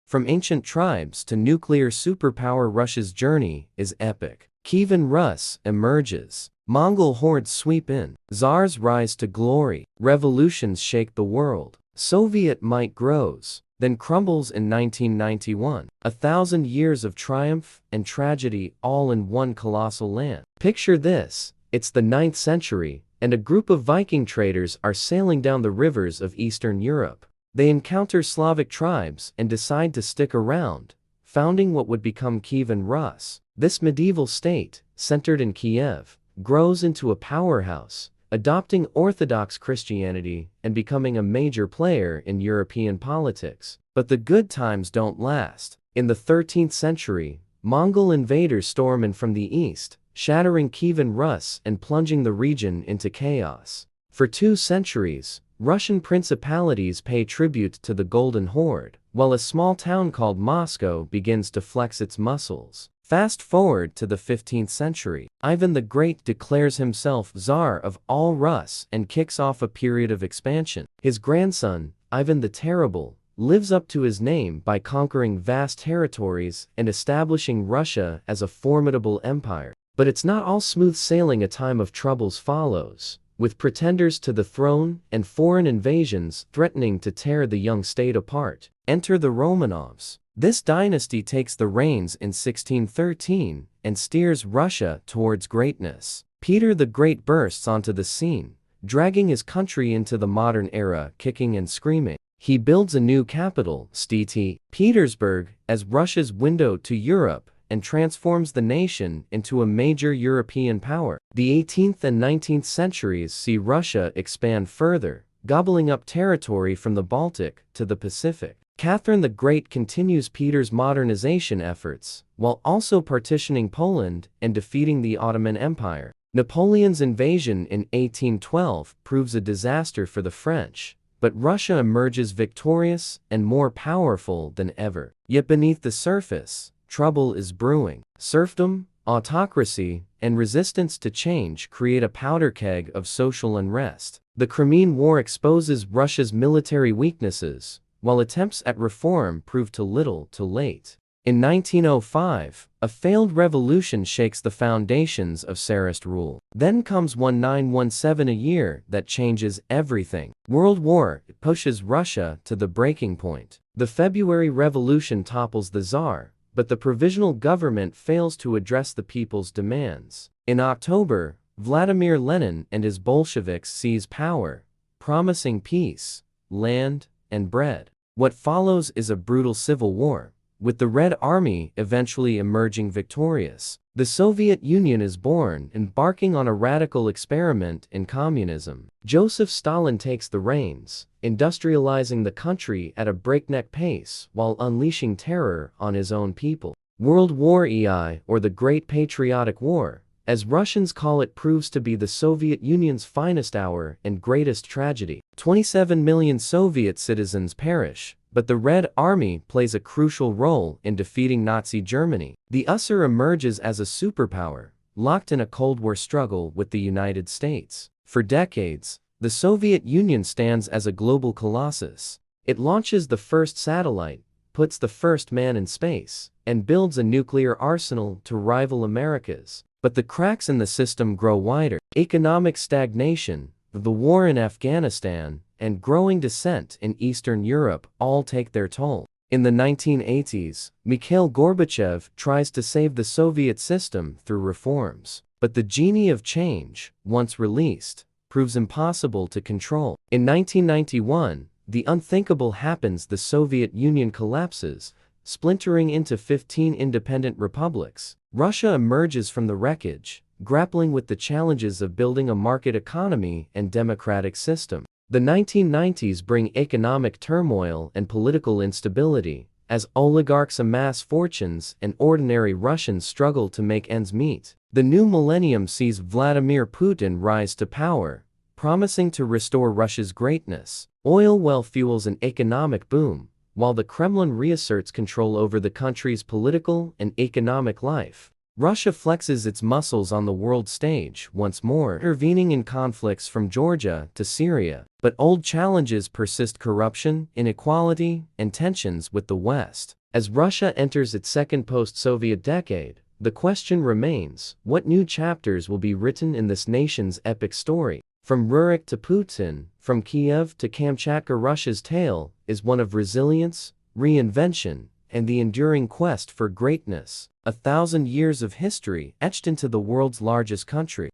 From ancient tribes to nuclear superpower, Russia's journey is epic. Kievan Rus emerges. Mongol hordes sweep in. Tsars rise to glory. Revolutions shake the world. Soviet might grows, then crumbles in 1991. 1,000 years of triumph and tragedy all in one colossal land. Picture this, it's the 9th century, and a group of Viking traders are sailing down the rivers of Eastern Europe. They encounter Slavic tribes and decide to stick around, founding what would become Kievan Rus. This medieval state, centered in Kiev, grows into a powerhouse, adopting Orthodox Christianity and becoming a major player in European politics. But the good times don't last. In the 13th century, Mongol invaders storm in from the east, shattering Kievan Rus and plunging the region into chaos. For 2 centuries, Russian principalities pay tribute to the Golden Horde, while a small town called Moscow begins to flex its muscles. Fast forward to the 15th century. Ivan the Great declares himself Tsar of all Rus and kicks off a period of expansion. His grandson, Ivan the Terrible, lives up to his name by conquering vast territories and establishing Russia as a formidable empire. But it's not all smooth sailing. A time of troubles follows, with pretenders to the throne and foreign invasions threatening to tear the young state apart. Enter the Romanovs. This dynasty takes the reins in 1613 and steers Russia towards greatness. Peter the Great bursts onto the scene, dragging his country into the modern era, kicking and screaming. He builds a new capital, St. Petersburg, as Russia's window to Europe, and transforms the nation into a major European power. The 18th and 19th centuries see Russia expand further, gobbling up territory from the Baltic to the Pacific. Catherine the Great continues Peter's modernization efforts, while also partitioning Poland and defeating the Ottoman Empire. Napoleon's invasion in 1812 proves a disaster for the French, but Russia emerges victorious and more powerful than ever. Yet beneath the surface, trouble is brewing. Serfdom, autocracy, and resistance to change create a powder keg of social unrest. The Crimean War exposes Russia's military weaknesses, while attempts at reform prove too little too late. In 1905, a failed revolution shakes the foundations of Tsarist rule. Then comes 1917, a year that changes everything. World War pushes Russia to the breaking point. The February Revolution topples the Tsar, but the provisional government fails to address the people's demands. In October, Vladimir Lenin and his Bolsheviks seize power, promising peace, land, and bread. What follows is a brutal civil war, with the Red Army eventually emerging victorious. The Soviet Union is born, embarking on a radical experiment in communism. Joseph Stalin takes the reins, industrializing the country at a breakneck pace while unleashing terror on his own people. World War II, or the Great Patriotic War, as Russians call it, proves to be the Soviet Union's finest hour and greatest tragedy. 27 million Soviet citizens perish, but the Red Army plays a crucial role in defeating Nazi Germany. The USSR emerges as a superpower, locked in a Cold War struggle with the United States. For decades, the Soviet Union stands as a global colossus. It launches the first satellite, puts the first man in space, and builds a nuclear arsenal to rival America's. But the cracks in the system grow wider. Economic stagnation, the war in Afghanistan, and growing dissent in Eastern Europe all take their toll. In the 1980s, Mikhail Gorbachev tries to save the Soviet system through reforms. But the genie of change, once released, proves impossible to control. In 1991, the unthinkable happens. The Soviet Union collapses, splintering into 15 independent republics. Russia emerges from the wreckage, grappling with the challenges of building a market economy and democratic system. The 1990s bring economic turmoil and political instability, as oligarchs amass fortunes and ordinary Russians struggle to make ends meet. The new millennium sees Vladimir Putin rise to power, promising to restore Russia's greatness. Oil well fuels an economic boom, while the Kremlin reasserts control over the country's political and economic life. Russia flexes its muscles on the world stage once more, intervening in conflicts from Georgia to Syria. But old challenges persist: corruption, inequality, and tensions with the West. As Russia enters its second post-Soviet decade, the question remains, what new chapters will be written in this nation's epic story? From Rurik to Putin, from Kiev to Kamchatka, Russia's tale is one of resilience, reinvention, and the enduring quest for greatness. 1,000 years of history etched into the world's largest country.